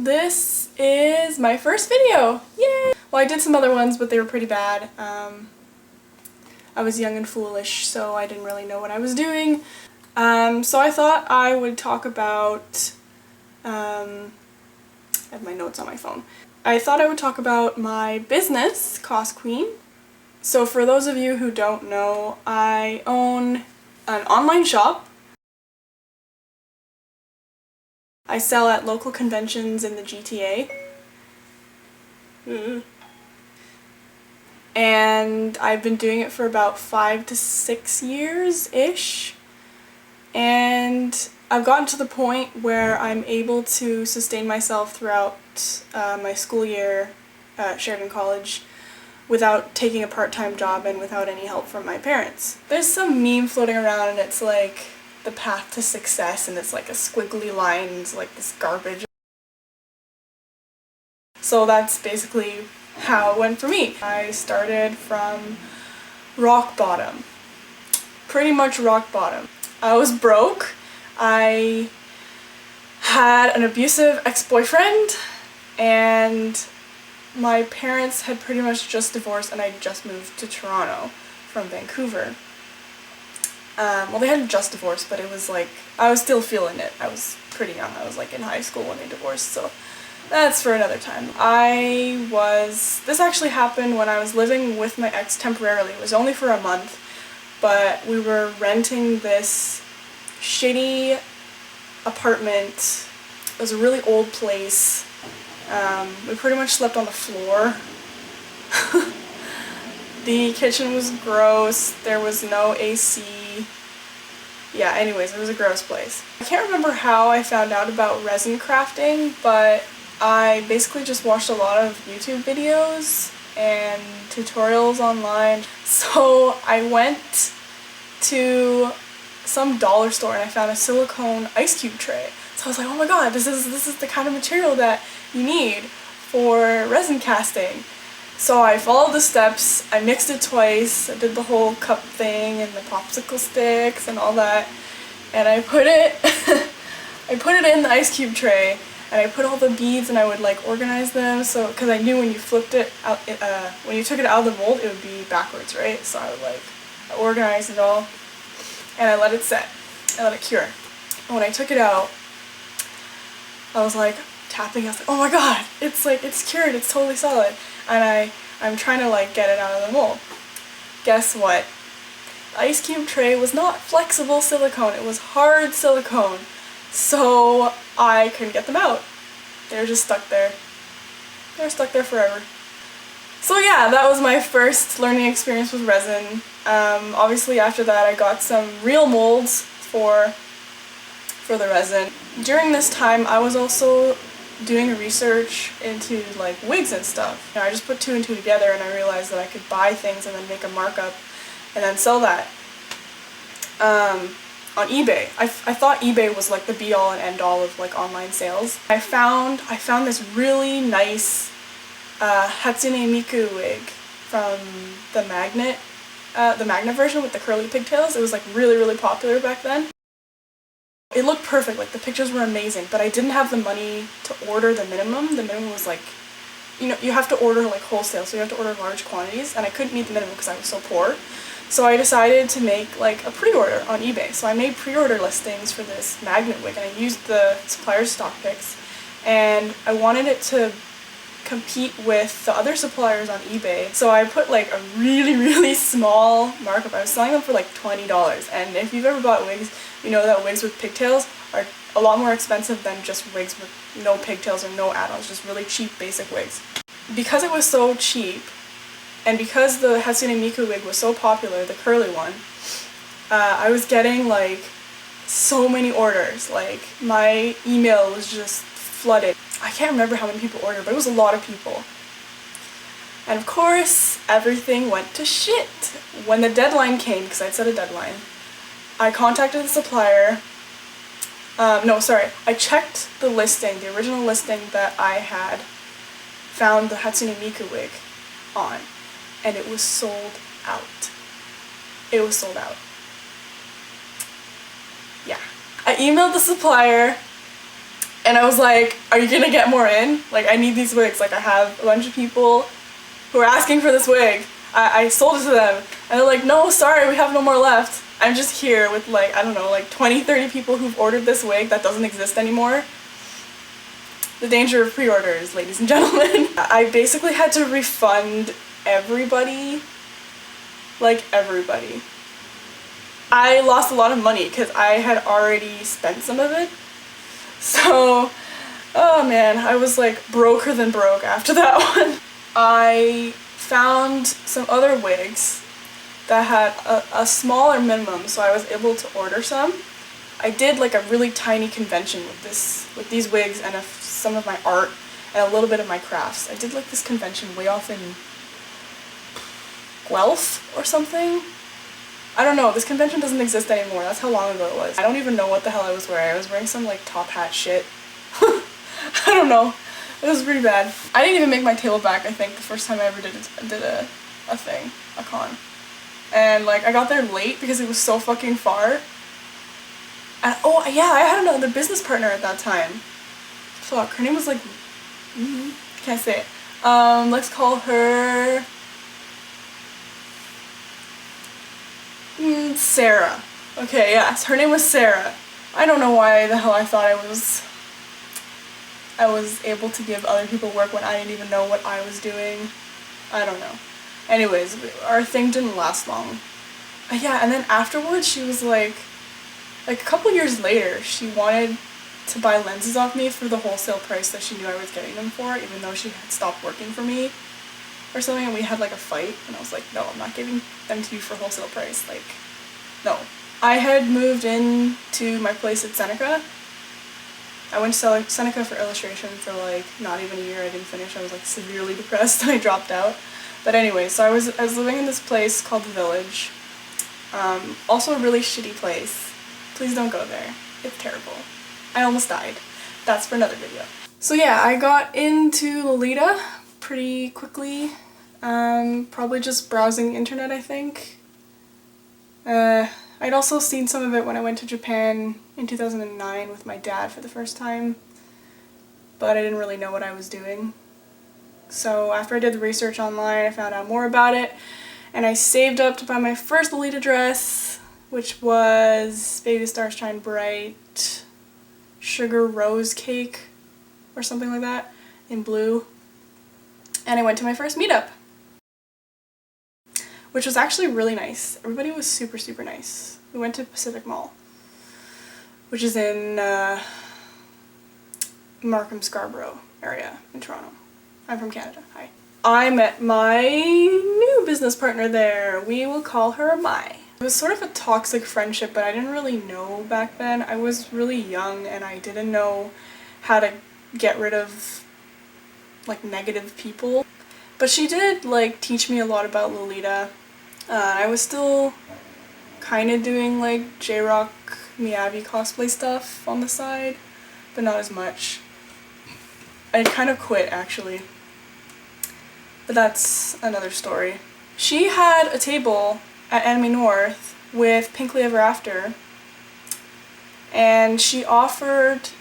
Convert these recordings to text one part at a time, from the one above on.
This is my first video! Yay! Well, I did some other ones, but they were pretty bad. I was young and foolish, so I didn't really know what I was doing. So I thought I would talk about, I have my notes on my phone. I thought I would talk about my business, CosQueen. So for those of you who don't know, I own an online shop. I sell at local conventions in the GTA. And I've been doing it for about 5 to 6 years-ish. And I've gotten to the point where I'm able to sustain myself throughout my school year at Sheridan College without taking a part-time job and without any help from my parents. There's some meme floating around and it's like the path to success and it's like a squiggly line and it's like this garbage. So that's basically how it went for me. I started from rock bottom. Pretty much rock bottom. I was broke. I had an abusive ex-boyfriend and my parents had pretty much just divorced and I just moved to Toronto from Vancouver. Well, they hadn't just divorced, but it was like, I was still feeling it. I was pretty young. I was like in high school when they divorced, so that's for another time. This actually happened when I was living with my ex temporarily. It was only for a month, but we were renting this shitty apartment. It was a really old place. We pretty much slept on the floor. The kitchen was gross. There was no AC. Yeah, anyways, it was a gross place. I can't remember how I found out about resin crafting, but I basically just watched a lot of YouTube videos and tutorials online. So I went to some dollar store and I found a silicone ice cube tray. So I was like, oh my god, this is the kind of material that you need for resin casting. So I followed the steps, I mixed it twice, I did the whole cup thing and the popsicle sticks and all that, and I put it in the ice cube tray, and I put all the beads and I would like organize them, so because I knew when you flipped it out, when you took it out of the mold, it would be backwards, right? So I organized it all, and I let it set, I let it cure. And when I took it out, I was like tapping, I was like, oh my god, it's cured, it's totally solid. And I'm trying to like get it out of the mold. Guess what? The ice cube tray was not flexible silicone, it was hard silicone. So I couldn't get them out. They're just stuck there. They're stuck there forever. So yeah, that was my first learning experience with resin. Obviously after that I got some real molds for the resin. During this time I was also doing research into like wigs and stuff. You know, I just put 2 and 2 together and I realized that I could buy things and then make a markup and then sell that on eBay. I thought eBay was like the be all and end all of like online sales. I found this really nice Hatsune Miku wig from the magnet version with the curly pigtails. It was like really popular back then. It looked perfect, like the pictures were amazing, but I didn't have the money to order the minimum. The minimum was like, you know, you have to order like wholesale, so you have to order large quantities, and I couldn't meet the minimum because I was so poor. So I decided to make like a pre-order on eBay. So I made pre-order listings for this magnet wig, and I used the supplier's stock pics, and I wanted it to compete with the other suppliers on eBay. So I put like a really small markup. I was selling them for like $20, and if you've ever bought wigs, you know that wigs with pigtails are a lot more expensive than just wigs with no pigtails or no add-ons, just really cheap basic wigs. Because it was so cheap, and because the Hatsune Miku wig was so popular, the curly one, I was getting like so many orders. Like my email was just flooded. I can't remember how many people ordered, but it was a lot of people. And of course, everything went to shit. When the deadline came, because I'd set a deadline, I contacted the supplier. I checked the listing, the original listing that I had found the Hatsune Miku wig on, and it was sold out. It was sold out. Yeah. I emailed the supplier And I was like, are you gonna get more in? Like, I need these wigs. Like, I have a bunch of people who are asking for this wig. I sold it to them. And they're like, no, sorry, we have no more left. I'm just here with like, I don't know, like 20, 30 people who've ordered this wig that doesn't exist anymore. The danger of pre-orders, ladies and gentlemen. I basically had to refund everybody. Like, everybody. I lost a lot of money because I had already spent some of it. So, oh man, I was like broker than broke after that one. I found some other wigs that had a smaller minimum, so I was able to order some. I did like a really tiny convention with these wigs and some of my art and a little bit of my crafts. I did like this convention way off in Guelph or something. I don't know, this convention doesn't exist anymore. That's how long ago it was. I don't even know what the hell I was wearing. I was wearing some like top hat shit. I don't know. It was pretty bad. I didn't even make my table back, I think, the first time I ever did a thing, a con. And like, I got there late because it was so fucking far. And, oh yeah, I had another business partner at that time. Fuck, her name was like, can't say it. Let's call her Sarah. Okay, yes, her name was Sarah. I don't know why the hell I thought I was able to give other people work when I didn't even know what I was doing. I don't know. Anyways, our thing didn't last long. Yeah, and then afterwards she was like a couple years later, she wanted to buy lenses off me for the wholesale price that she knew I was getting them for, even though she had stopped working for me or something, and we had like a fight, and I was like, no, I'm not giving them to you for wholesale price, like, no. I had moved in to my place at Seneca. I went to Seneca for illustration for like not even a year. I didn't finish. I was like severely depressed and I dropped out. But anyway, so I was living in this place called The Village. Also a really shitty place. Please don't go there. It's terrible. I almost died. That's for another video. So yeah, I got into Lolita pretty quickly. Probably just browsing the internet, I think. I'd also seen some of it when I went to Japan in 2009 with my dad for the first time, but I didn't really know what I was doing. So after I did the research online, I found out more about it, and I saved up to buy my first Lolita dress, which was Baby Stars Shine Bright Sugar Rose Cake or something like that in blue. And I went to my first meetup, which was actually really nice. Everybody was super, super nice. We went to Pacific Mall, which is in Markham Scarborough area in Toronto. I'm from Canada. Hi. I met my new business partner there. We will call her Mai. It was sort of a toxic friendship, but I didn't really know back then. I was really young and I didn't know how to get rid of like negative people. But she did like teach me a lot about Lolita. I was still kind of doing like J-Rock Miyabi cosplay stuff on the side, but not as much. I kind of quit actually, but that's another story. She had a table at Anime North with Pinkly Ever After, and she offered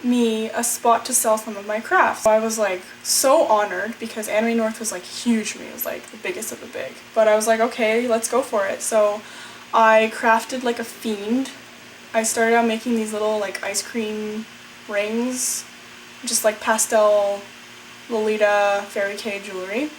me a spot to sell some of my crafts. I was like so honored because Anime North was like huge for me. It was like the biggest of the big. But I was like, okay, let's go for it. So I crafted like a fiend. I started out making these little like ice cream rings, just like pastel Lolita Fairy K jewelry.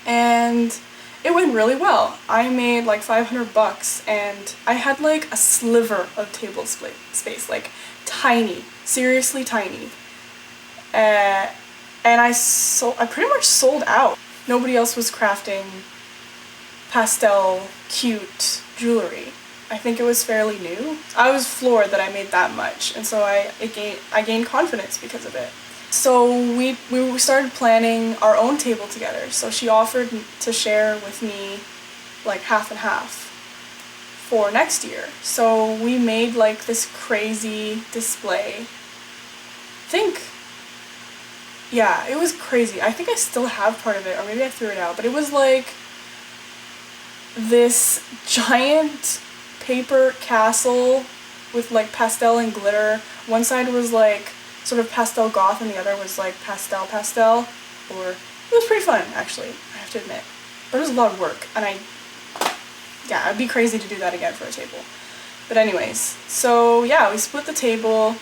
And it went really well. I made like $500 and I had like a sliver of table space, like tiny, seriously tiny. And I pretty much sold out. Nobody else was crafting pastel cute jewelry. I think it was fairly new. I was floored that I made that much, and so I gained confidence because of it. So we started planning our own table together. So she offered to share with me like half and half for next year. So we made like this crazy display. Yeah, it was crazy. I think I still have part of it, or maybe I threw it out, but it was like this giant paper castle with like pastel and glitter One side was like sort of pastel goth and the other was like pastel pastel. Or it was pretty fun, actually, I have to admit. But it was a lot of work, and yeah, I'd be crazy to do that again for a table. But anyways, so yeah, we split the table.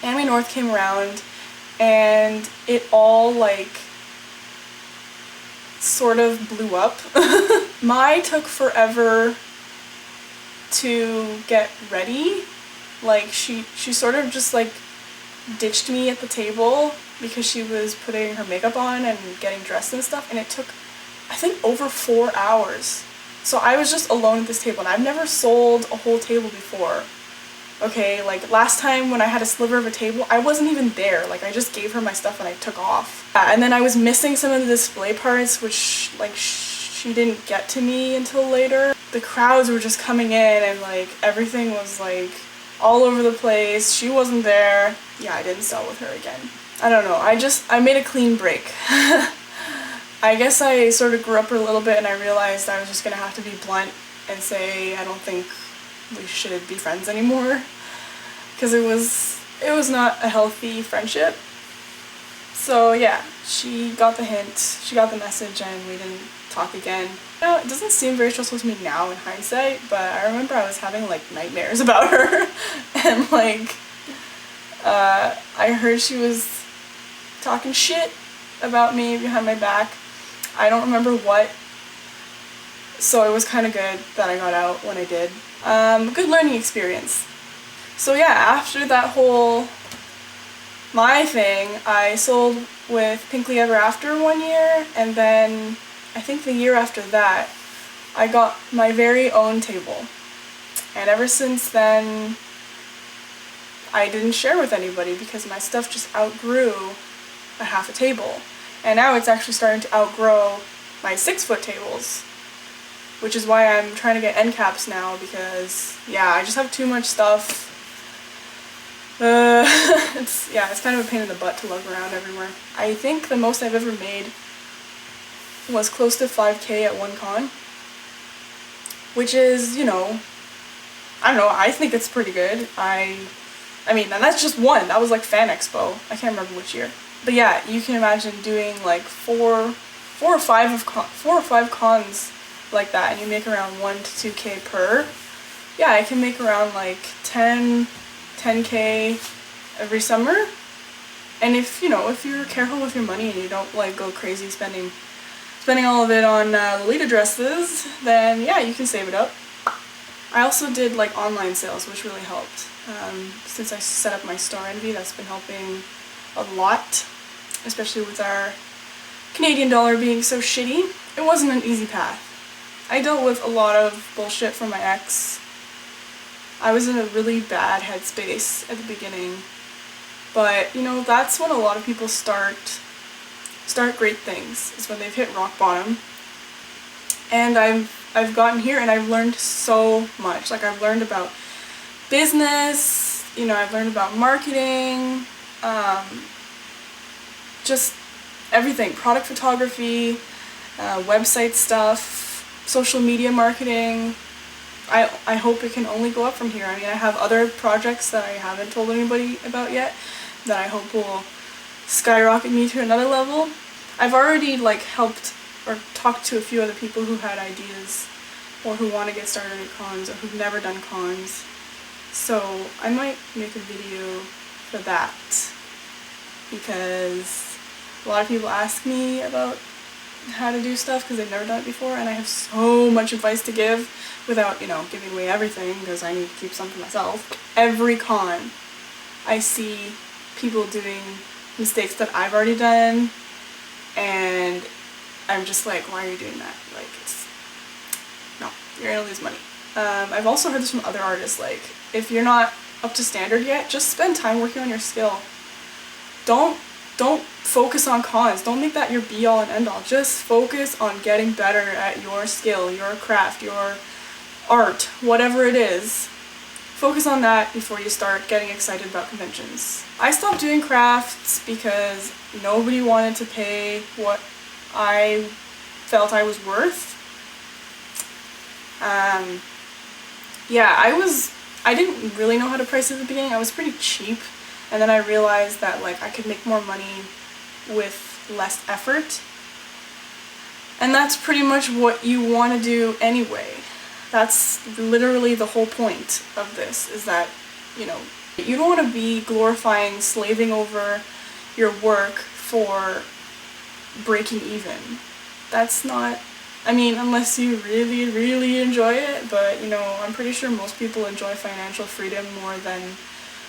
Anime North came around, and it all like sort of blew up. Mai took forever to get ready. Like she sort of just like ditched me at the table because she was putting her makeup on and getting dressed and stuff, and it took, I think, over 4 hours. So I was just alone at this table, and I've never sold a whole table before. Okay, like last time when I had a sliver of a table, I wasn't even there. Like I just gave her my stuff and I took off. And then I was missing some of the display parts, which like she didn't get to me until later. The crowds were just coming in and like everything was like all over the place. She wasn't there. Yeah, I didn't sell with her again. I don't know, I made a clean break. I guess I sort of grew up a little bit and I realized I was just gonna have to be blunt and say I don't think we should be friends anymore. Because it was not a healthy friendship. So yeah, she got the hint, she got the message, and we didn't talk again. You know, it doesn't seem very stressful to me now in hindsight, but I remember I was having like nightmares about her. And like, I heard she was talking shit about me behind my back. I don't remember what, so it was kind of good that I got out when I did. Good learning experience. So yeah, after that whole Mai thing, I sold with Pinkly Ever After 1 year, and then I think the year after that, I got my very own table. And ever since then, I didn't share with anybody because my stuff just outgrew a half a table. And now it's actually starting to outgrow my 6-foot tables, which is why I'm trying to get end caps now because, yeah, I just have too much stuff. It's kind of a pain in the butt to lug around everywhere. I think the most I've ever made was close to 5K at one con, which is, you know, I don't know, I think it's pretty good. I mean, and that's just one. That was like Fan Expo. I can't remember which year. But yeah, you can imagine doing like four or five cons like that, and you make around 1 to 2K per. Yeah, I can make around like 10K every summer. And if you're careful with your money and you don't like go crazy spending all of it on Lolita dresses, then yeah, you can save it up. I also did like online sales, which really helped. Since I set up my Star Envy, that's been helping a lot, especially with our Canadian dollar being so shitty. It wasn't an easy path. I dealt with a lot of bullshit from my ex. I was in a really bad headspace at the beginning, but you know, that's when a lot of people start great things, is when they've hit rock bottom. And I've gotten here and I've learned so much. Like I've learned about business, you know, I've learned about marketing, just everything, product photography, website stuff, social media marketing. I hope it can only go up from here. I mean, I have other projects that I haven't told anybody about yet that I hope will skyrocket me to another level. I've already like helped or talked to a few other people who had ideas or who want to get started at cons or who've never done cons. So I might make a video for that because a lot of people ask me about how to do stuff because they've never done it before, and I have so much advice to give without, you know, giving away everything because I need to keep some for myself. Every con I see people doing mistakes that I've already done, and I'm just like, why are you doing that? Like, no, you're gonna lose money. I've also heard this from other artists, like, if you're not up to standard yet, just spend time working on your skill. Don't focus on cons. Don't make that your be-all and end-all. Just focus on getting better at your skill, your craft, your art, whatever it is. Focus on that before you start getting excited about conventions. I stopped doing crafts because nobody wanted to pay what I felt I was worth. Yeah, I didn't really know how to price at the beginning. I was pretty cheap, and then I realized that like I could make more money with less effort. And that's pretty much what you want to do anyway. That's literally the whole point of this, is that, you know, you don't want to be glorifying slaving over your work for breaking even. That's not, I mean, unless you really, really enjoy it, but, you know, I'm pretty sure most people enjoy financial freedom more than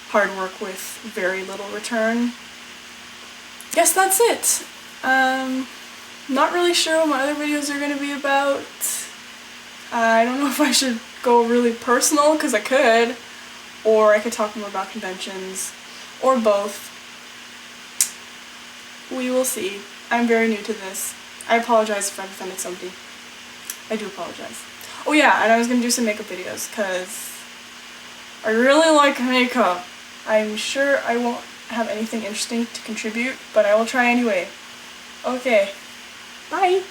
hard work with very little return. Guess that's it. Not really sure what my other videos are going to be about. I don't know if I should go really personal, because I could, or I could talk more about conventions, or both. We will see. I'm very new to this. I apologize if I've offended somebody. I do apologize. Oh yeah, and I was going to do some makeup videos, because I really like makeup. I'm sure I won't have anything interesting to contribute, but I will try anyway. Okay. Bye!